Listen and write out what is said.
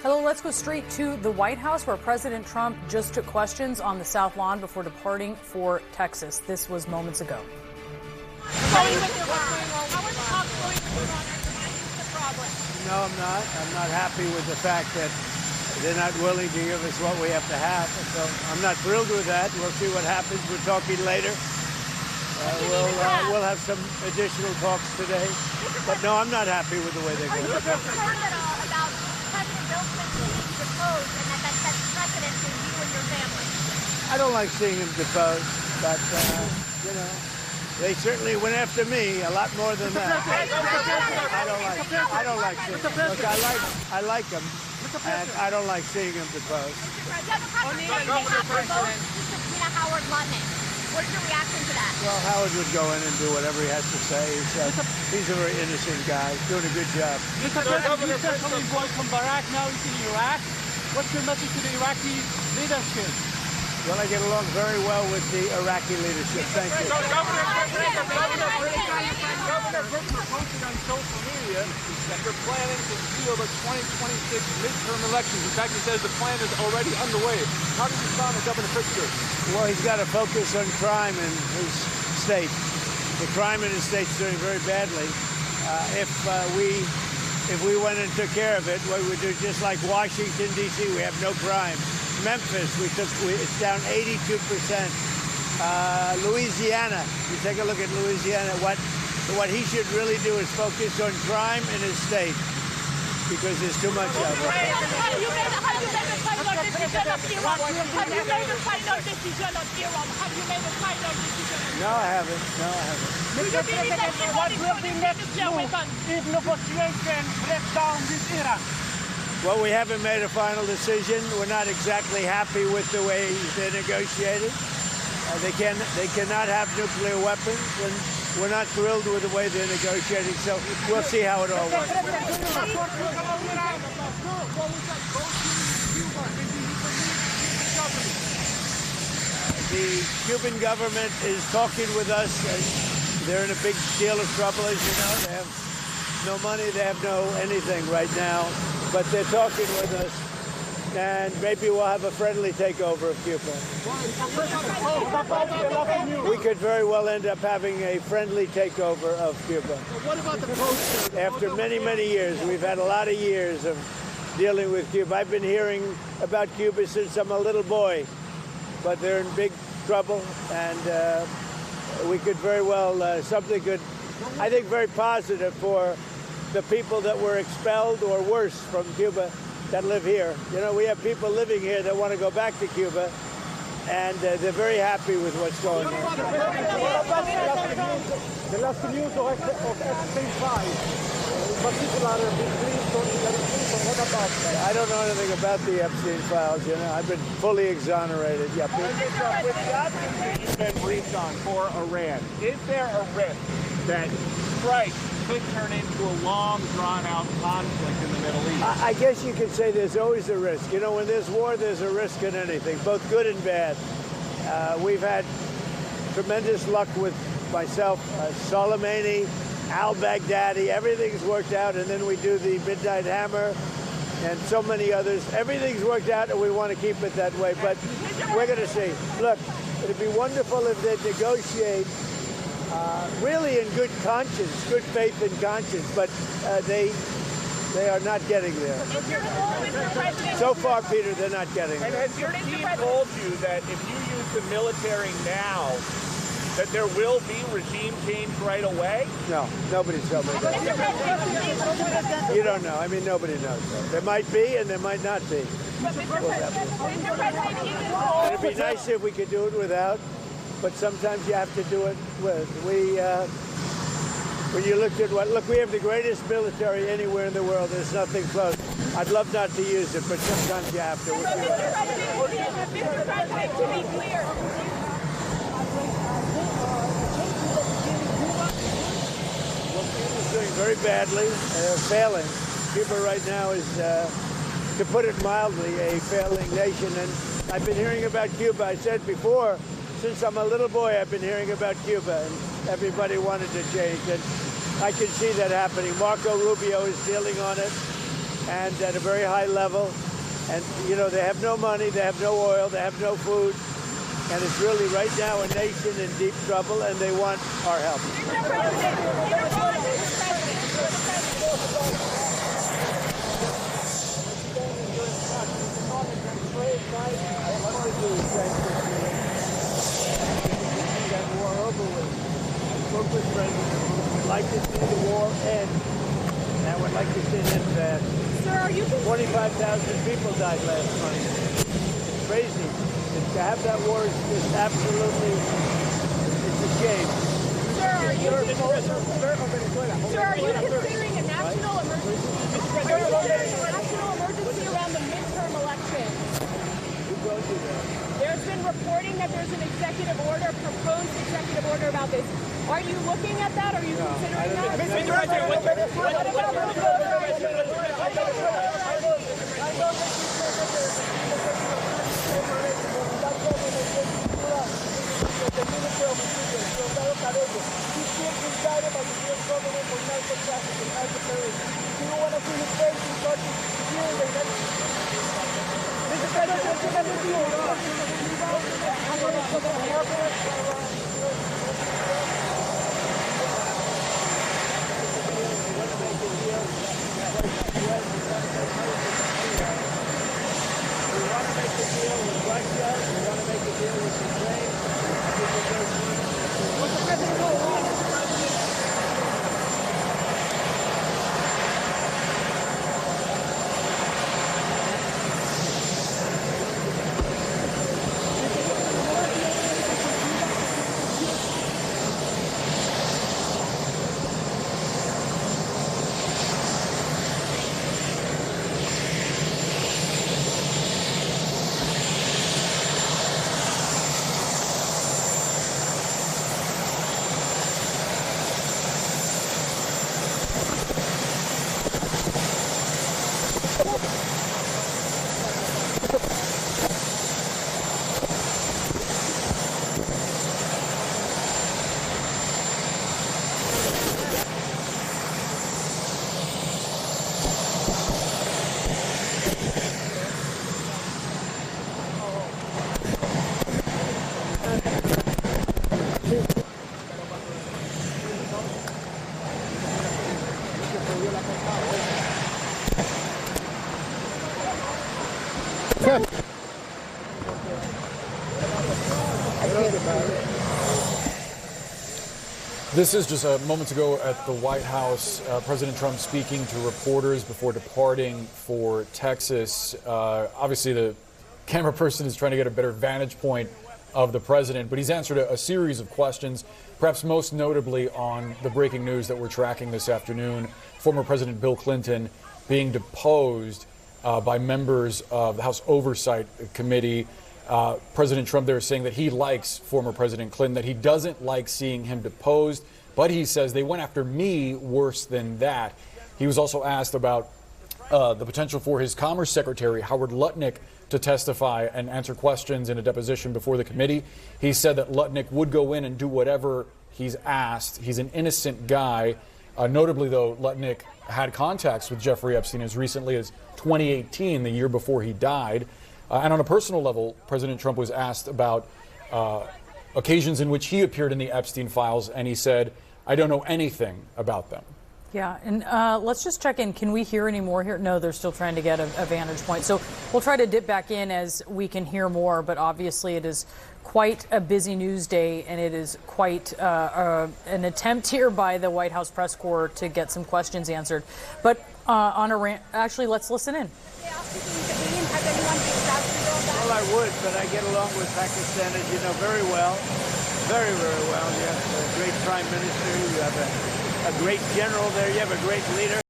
Hello, let's go straight to the White House, where President Trump just took questions on the South Lawn before departing for Texas. This was moments ago. How are the talks going with Iran? The problem? No, I'm not. I'm not happy with the fact that they're not willing to give us what we have to have. So I'm not thrilled with that. We'll see what happens. We're talking later. We'll have some additional talks today. But no, I'm not happy with the way they're going. Are you concerned at all about President Bill Clinton being deposed and that sets precedent for you and your family? I don't like seeing him deposed, but, they certainly went after me a lot more than that. I don't like seeing him. Look, I like him, and I don't like seeing him deposed. Howard Lutnick. What's your reaction to that? Well, Howard would go in and do whatever he has to say. He's a very innocent guy, doing a good job. Mr. President, you said something going from Iraq, now he's in Iraq. What's your message to the Iraqi leadership? Well, I get along very well with the Iraqi leadership. Thank you. Governor posted on social media that they're planning to steal the 2026 midterm elections. In fact, he says the plan is already underway. How do you respond to Governor Pritzker? Well, he's got to focus on crime in his state. The crime in his state's doing very badly. If we went and took care of it, we would do just like Washington, D.C. We have no crime. Memphis, it's down 82%. Louisiana, you take a look at Louisiana. What he should really do is focus on crime in his state, because there's too much of it. Have you made a final decision of Iran? Have you made a final decision of Iran? Have you made a final decision? No, I haven't. Mr. President, what will be next move if negotiations break down with Iran? Well, we haven't made a final decision. We're not exactly happy with the way they're negotiated. They cannot have nuclear weapons, and we're not thrilled with the way they're negotiating. So we'll see how it all works. The Cuban government is talking with us. They're in a big deal of trouble, as you know. They have no money. They have no anything right now. But they're talking with us, and maybe we'll have a friendly takeover of Cuba. We could very well end up having a friendly takeover of Cuba. What about the post? After many, many years, we've had a lot of years of dealing with Cuba. I've been hearing about Cuba since I'm a little boy, but they're in big trouble, and we could very well, something could, I think, very positive for the people that were expelled or worse from Cuba that live here. You know, we have people living here that want to go back to Cuba, and they're very happy with what's going on. The last news of Epstein files, particularly what about that? I don't know anything about the Epstein files, you know. I've been fully exonerated. Yeah, with the options you've been briefed on for Iran, is there a risk that strikes could turn into a long, drawn-out conflict in the Middle East? I guess you could say there's always a risk. You know, when there's war, there's a risk in anything, both good and bad. We've had tremendous luck with myself, Soleimani, al-Baghdadi. Everything's worked out, and then we do the Midnight Hammer and so many others. Everything's worked out, and we want to keep it that way, but we're going to see. Look, it'd be wonderful if they'd negotiate really in good conscience, good faith and conscience, but they are not getting there. So far, Peter, they're not getting there. And has your team told you that if you use the military now, that there will be regime change right away? No, nobody's told me that. You don't know. I mean, nobody knows. There might be, and there might not be. It'd be nice if we could do it without, but sometimes you have to do it with. When you looked at look, we have the greatest military anywhere in the world. There's nothing close. I'd love not to use it, but sometimes you have to. Mr. President, to be clear. Well, Cuba's doing very badly. They're failing. Cuba right now is, to put it mildly, a failing nation. And I've been hearing about Cuba. I said before, since I'm a little boy, I've been hearing about Cuba, and everybody wanted to change. And I can see that happening. Marco Rubio is dealing on it. and at a very high level. And, you know, they have no money, they have no oil, they have no food. And it's really right now a nation in deep trouble, and they want our help. Would like to see the war end, and I would like to see it end fast. Sir, are you 25,000 people died last month. It's crazy. To have that war is just absolutely, it's a shame. Sir, are you considering a national emergency? Are you considering a national emergency around the midterm election? Who told you that? There's been reporting that there's an executive order, proposed executive order about this. Are you looking at that? Are you considering that? What about This is just moments ago at the White House, President Trump speaking to reporters before departing for Texas. Obviously, the camera person is trying to get a better vantage point of the president, but he's answered a series of questions, perhaps most notably on the breaking news that we're tracking this afternoon, former President Bill Clinton being deposed by members of the House Oversight Committee. President Trump there is saying that he likes former President Clinton, that he doesn't like seeing him deposed, but he says they went after me worse than that. He was also asked about the potential for his Commerce Secretary, Howard Lutnick, to testify and answer questions in a deposition before the committee. He said that Lutnick would go in and do whatever he's asked. He's an innocent guy. Notably, though, Lutnick had contacts with Jeffrey Epstein as recently as 2018, the year before he died. And on a personal level, President Trump was asked about occasions in which he appeared in the Epstein files, and he said, "I don't know anything about them." Yeah, and let's just check in. Can we hear any more here? No, they're still trying to get a vantage point. So we'll try to dip back in as we can hear more, but obviously it is quite a busy news day, and it is quite an attempt here by the White House press corps to get some questions answered. But actually, let's listen in. Well, I would, but I get along with Pakistan, as you know, very well. Very, very well. You have a great prime minister. You have a great general there. You have a great leader.